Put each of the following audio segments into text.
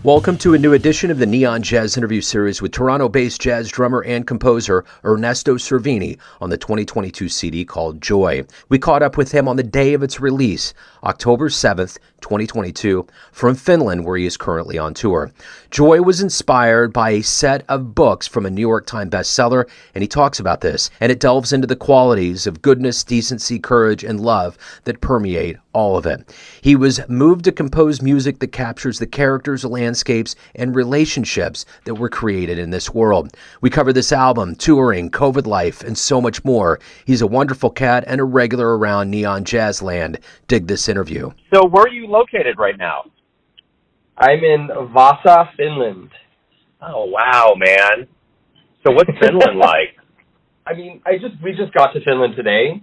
Welcome to a new edition of the Neon Jazz interview series with Toronto-based jazz drummer and composer Ernesto Cervini on the 2022 CD called Joy. We caught up with him on the day of its release, October 7th, 2022, from Finland, where he is currently on tour. Joy was inspired by a set of books from a New York Times bestseller, and he talks about this, and it delves into the qualities of goodness, decency, courage, and love that permeate all of it. He was moved to compose music that captures the characters, landscapes, and relationships that were created in this world. We cover this album, touring, COVID life, and so much more. He's a wonderful cat and a regular around Neon Jazz Land. Dig this interview. So where are you located right now? I'm in Vasa, Finland. Oh, wow, man. So what's Finland like? I mean, we just got to Finland today.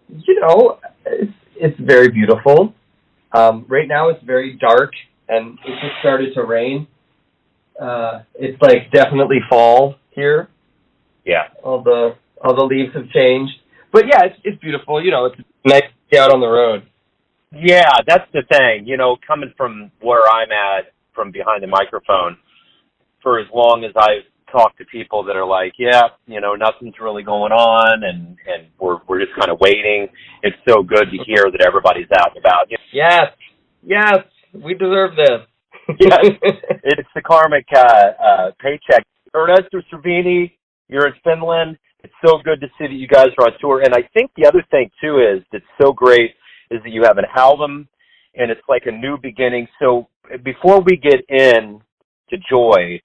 You know, it's very beautiful. Right now it's very dark, and it just started to rain. It's like definitely fall here. Yeah. All the leaves have changed. But yeah, it's beautiful. You know, it's nice to be out on the road. Yeah, that's the thing. You know, coming from where I'm at, from behind the microphone, for as long as I've talked to people that are like, yeah, you know, nothing's really going on, and we're just kind of waiting. It's so good to hear that everybody's out and about. Yes, we deserve this. Yes, it's the karmic paycheck. Ernesto Cervini, you're in Finland. It's so good to see that you guys are on tour. And I think the other thing, too, is that's so great is that you have an album, and it's like a new beginning. So before we get in to Joy,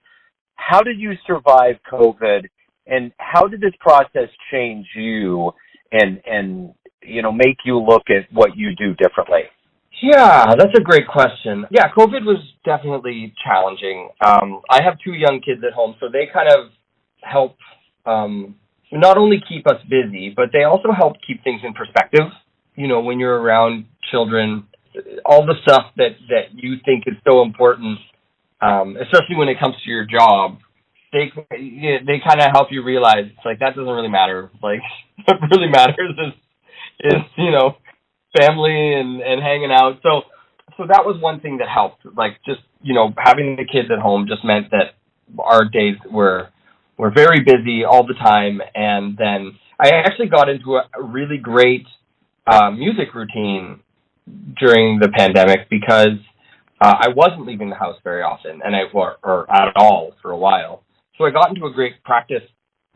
how did you survive COVID, and how did this process change you and you know, make you look at what you do differently? Yeah, that's a great question. Yeah, COVID was definitely challenging. I have two young kids at home, so they kind of help not only keep us busy, but they also help keep things in perspective. You know, when you're around children, all the stuff that you think is so important, especially when it comes to your job, they kind of help you realize, it's like, that doesn't really matter. Like, what really matters is you know, family and hanging out. So that was one thing that helped. Like, just, you know, having the kids at home just meant that our days were very busy all the time. And then I actually got into a really great music routine during the pandemic because I wasn't leaving the house very often, and or at all for a while. So I got into a great practice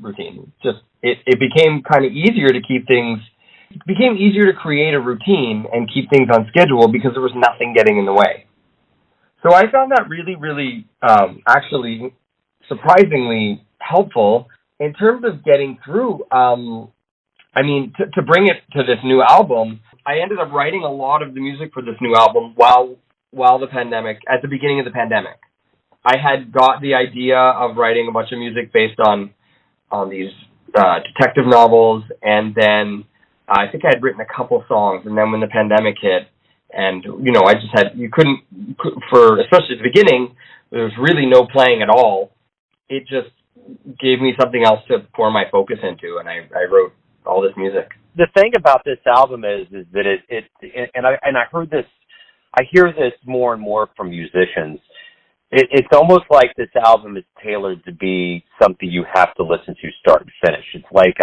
routine. Just it became kind of easier to keep things. It became easier to create a routine and keep things on schedule because there was nothing getting in the way. So I found that really, really, actually, surprisingly helpful in terms of getting through. I mean, to bring it to this new album, I ended up writing a lot of the music for this new album while the pandemic, at the beginning of the pandemic. I had got the idea of writing a bunch of music based on these detective novels, and then I think I had written a couple songs, and then when the pandemic hit, and, you know, I just especially at the beginning, there was really no playing at all. It just gave me something else to pour my focus into, and I wrote all this music. The thing about this album is that I hear this more and more from musicians. It's almost like this album is tailored to be something you have to listen to start to finish. It's like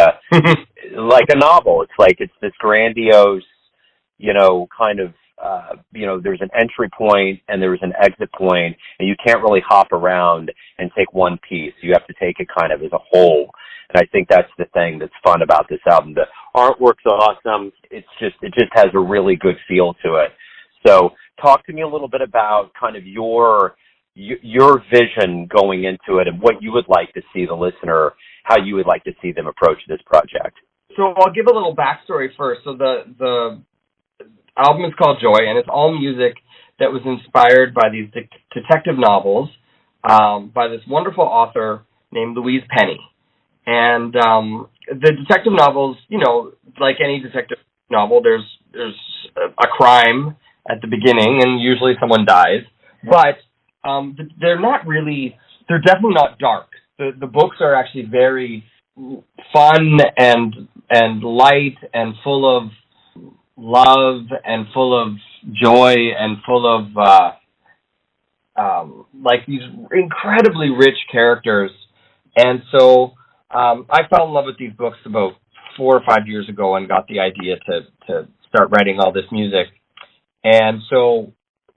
like a novel. It's like it's this grandiose, you know, kind of, you know, there's an entry point and there's an exit point, and you can't really hop around and take one piece. You have to take it kind of as a whole. And I think that's the thing that's fun about this album. The artwork's awesome. It just has a really good feel to it. So talk to me a little bit about kind of your vision going into it and what you would like to see the listener, how you would like to see them approach this project. So I'll give a little backstory first. So the album is called Joy, and it's all music that was inspired by these detective novels by this wonderful author named Louise. And the detective novels, you know, like any detective novel, there's a crime at the beginning, and usually someone dies. But they're definitely not dark. The books are actually very fun and light and full of love and full of joy and full of like these incredibly rich characters. And so I fell in love with these books about 4 or 5 years ago and got the idea to start writing all this music. And so,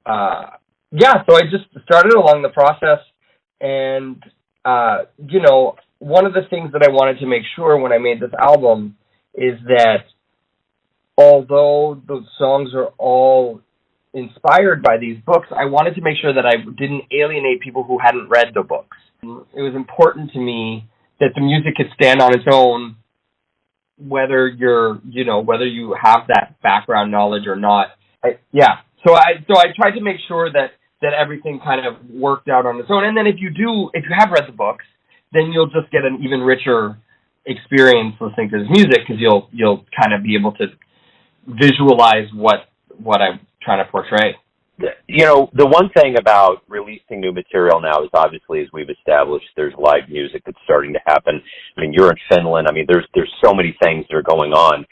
so I just started along the process. And, one of the things that I wanted to make sure when I made this album is that although the songs are all inspired by these books, I wanted to make sure that I didn't alienate people who hadn't read the books. It was important to me that the music could stand on its own, whether whether you have that background knowledge or not. So I tried to make sure that everything kind of worked out on its own. And then if you have read the books, then you'll just get an even richer experience listening to this music, because you'll kind of be able to visualize what I'm trying to portray. The one thing about releasing new material now is, obviously, as we've established, there's live music that's starting to happen. I mean, you're in Finland. I mean, there's so many things that are going on.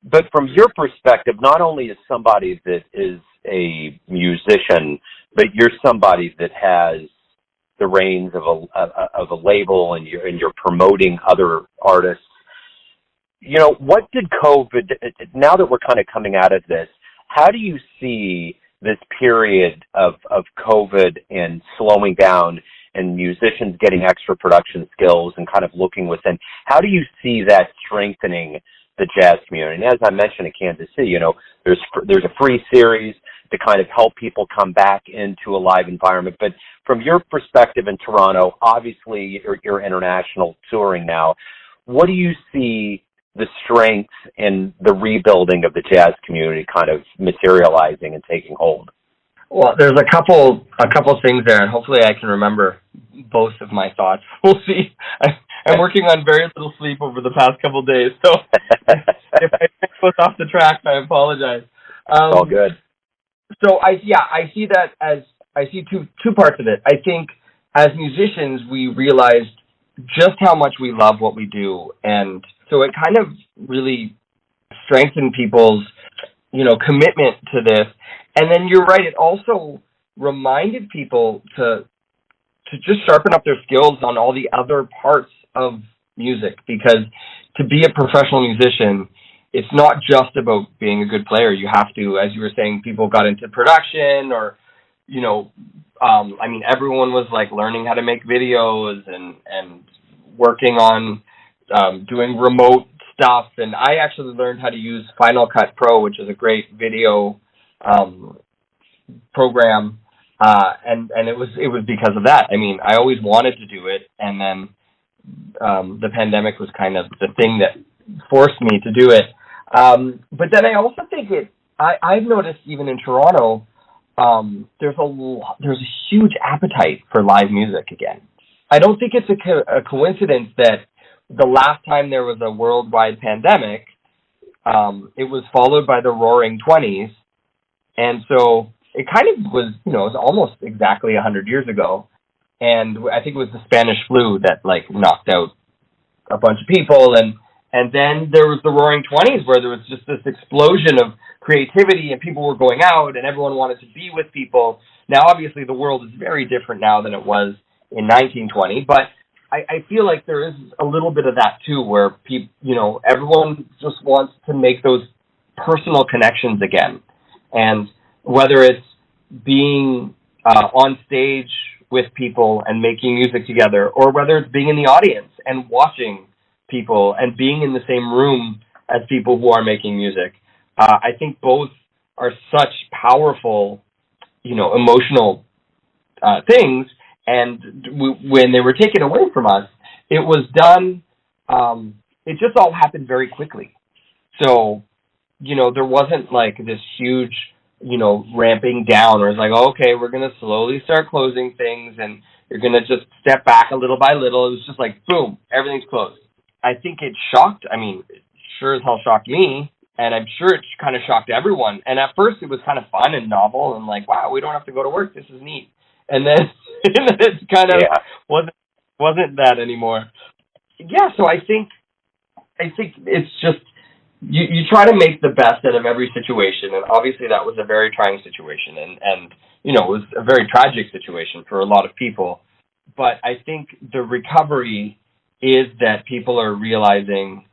But from your perspective, not only as somebody that is a musician, but you're somebody that has the reins of a label, and you're promoting other artists. What did COVID, now that we're kind of coming out of this, how do you see this period of COVID and slowing down and musicians getting extra production skills and kind of looking within? How do you see that strengthening the jazz community? And as I mentioned at Kansas City, there's a free series to kind of help people come back into a live environment. But from your perspective in Toronto, obviously you're international touring now. What do you see the strength and the rebuilding of the jazz community kind of materializing and taking hold? Well, there's a couple things there, and hopefully I can remember both of my thoughts. We'll see. I'm working on very little sleep over the past couple of days, so if I go off the track, I apologize. All good. So I see that as, I see two parts of it. I think as musicians, we realized just how much we love what we do, and so it kind of really strengthened people's, commitment to this. And then you're right, it also reminded people to just sharpen up their skills on all the other parts of music, because to be a professional musician, it's not just about being a good player. You have to, as you were saying, people got into production, or, everyone was like learning how to make videos and working on doing remote stuff. And I actually learned how to use Final Cut Pro, which is a great video program. And it was because of that. I mean, I always wanted to do it, and then the pandemic was kind of the thing that forced me to do it. But then I also think I've noticed even in Toronto, there's a huge appetite for live music again. I don't think it's a coincidence that the last time there was a worldwide pandemic, it was followed by the Roaring 20s. And so it kind of was, it was almost exactly 100 years ago. And I think it was the Spanish flu that knocked out a bunch of people. And then there was the Roaring 20s, where there was just this explosion of creativity, and people were going out and everyone wanted to be with people. Now, obviously, the world is very different now than it was in 1920, but I feel like there is a little bit of that too, where people, everyone just wants to make those personal connections again. And whether it's being on stage with people and making music together, or whether it's being in the audience and watching people and being in the same room as people who are making music, I think both are such powerful, emotional things. And when they were taken away from us, it was done, it just all happened very quickly. So, there wasn't this huge, ramping down, or it's okay, we're going to slowly start closing things, and you're going to just step back a little by little. It was just boom, everything's closed. I think it sure as hell shocked me, and I'm sure it kind of shocked everyone. And at first it was kind of fun and novel, and wow, we don't have to go to work. This is neat. And then it's kind of wasn't that anymore. Yeah, so I think it's just you try to make the best out of every situation, and obviously that was a very trying situation, and it was a very tragic situation for a lot of people. But I think the recovery is that people are realizing,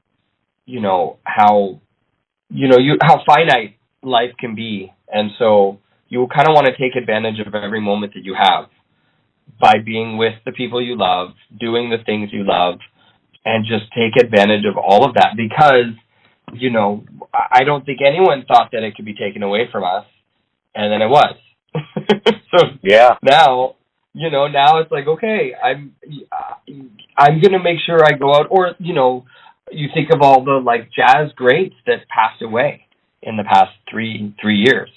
how how finite life can be, and so you kind of want to take advantage of every moment that you have by being with the people you love, doing the things you love, and just take advantage of all of that, because I don't think anyone thought that it could be taken away from us, and then it was. So yeah, now it's like, okay, I'm gonna make sure I go out, or you think of all the jazz greats that passed away in the past three years.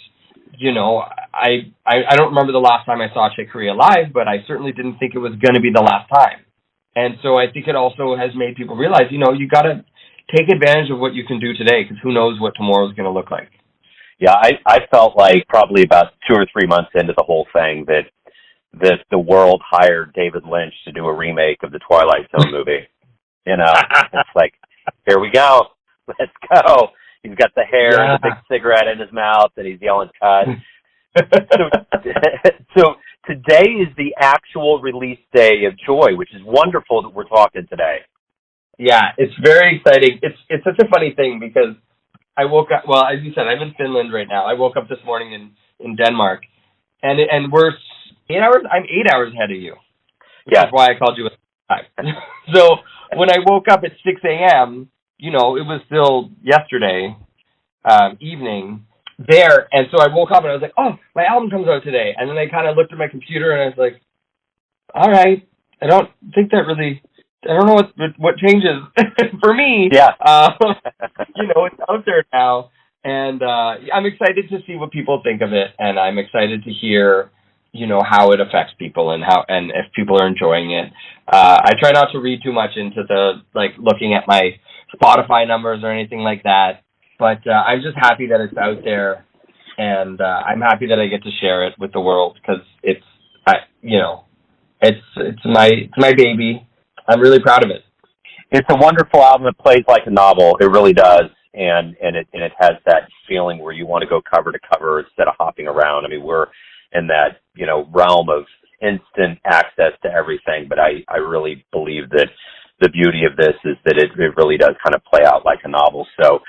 I don't remember the last time I saw Chick Corea live, but I certainly didn't think it was going to be the last time. And so I think it also has made people realize, you got to take advantage of what you can do today, because who knows what tomorrow is going to look like. Yeah, I felt like probably about 2 or 3 months into the whole thing that the world hired David Lynch to do a remake of the Twilight Zone movie. It's like, here we go. Let's go. He's got the hair and the big cigarette in his mouth, and he's yelling cut. So today is the actual release day of Joy, which is wonderful that we're talking today. Yeah, it's very exciting. It's such a funny thing, because I woke up, well, as you said, I'm in Finland right now. I woke up this morning in Denmark, and we're 8 hours, I'm 8 hours ahead of you. Yeah. That's why I called you at 5. So when I woke up at 6 a.m., it was still yesterday evening there, and so I woke up and I was like, oh, my album comes out today. And then I kind of looked at my computer and I was like, all right, I don't know what changes for me. Yeah. It's out there now, and I'm excited to see what people think of it, and I'm excited to hear, how it affects people and if people are enjoying it. I try not to read too much into the looking at my Spotify numbers or anything like that, but I'm just happy that it's out there, and I'm happy that I get to share it with the world, because it's my baby. I'm really proud of it. It's a wonderful album. It plays like a novel. It really does, and it has that feeling where you want to go cover to cover instead of hopping around. I mean, we're in that realm of instant access to everything, but I really believe that the beauty of this is that it really does kind of play out like a novel. So,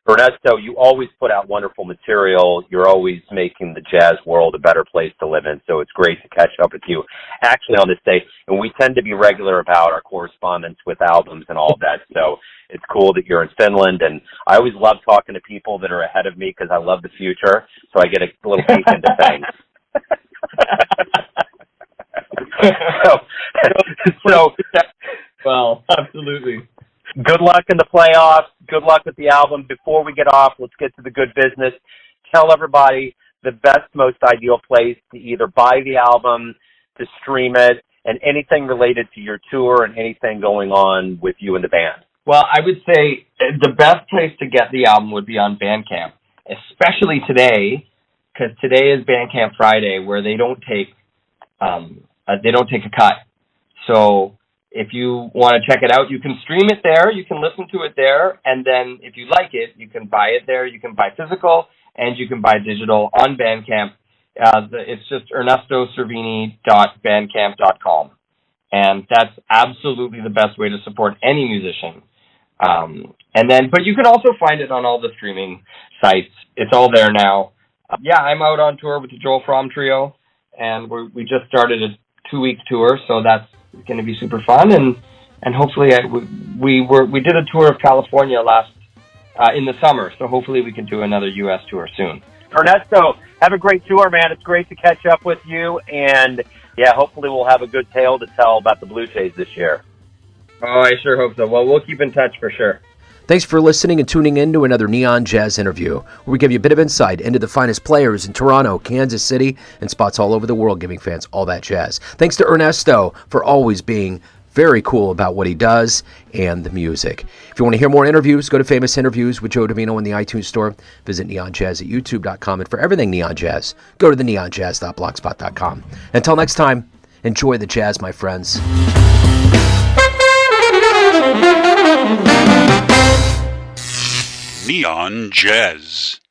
Ernesto, you always put out wonderful material. You're always making the jazz world a better place to live in, so it's great to catch up with you actually on this day. And we tend to be regular about our correspondence with albums and all of that, so it's cool that you're in Finland. And I always love talking to people that are ahead of me, because I love the future, so I get a little peek into things. so well, absolutely. Good luck in the playoffs. Good luck with the album. Before we get off, let's get to the good business. Tell everybody the best, most ideal place to either buy the album, to stream it, and anything related to your tour and anything going on with you and the band. Well, I would say the best place to get the album would be on Bandcamp, especially today, because today is Bandcamp Friday, where they don't take a cut. So if you want to check it out, you can stream it there, you can listen to it there, and then if you like it, you can buy it there. You can buy physical, and you can buy digital on Bandcamp. It's just ernestocervini.bandcamp.com, and that's absolutely the best way to support any musician. But you can also find it on all the streaming sites. It's all there now. I'm out on tour with the Joel Fromm Trio, and we just started a 2-week tour, so that's going to be super fun. And hopefully we did a tour of California in the summer, so hopefully we can do another U.S. tour soon. Ernesto, have a great tour, man. It's great to catch up with you, and hopefully we'll have a good tale to tell about the Blue Jays this year. Oh, I sure hope so. Well, we'll keep in touch for sure. Thanks for listening and tuning in to another Neon Jazz interview, where we give you a bit of insight into the finest players in Toronto, Kansas City, and spots all over the world, giving fans all that jazz. Thanks to Ernesto for always being very cool about what he does and the music. If you want to hear more interviews, go to Famous Interviews with Joe Domino in the iTunes Store. Visit neonjazz at youtube.com. And for everything Neon Jazz, go to the neonjazz.blogspot.com. Until next time, enjoy the jazz, my friends. Neon Jazz.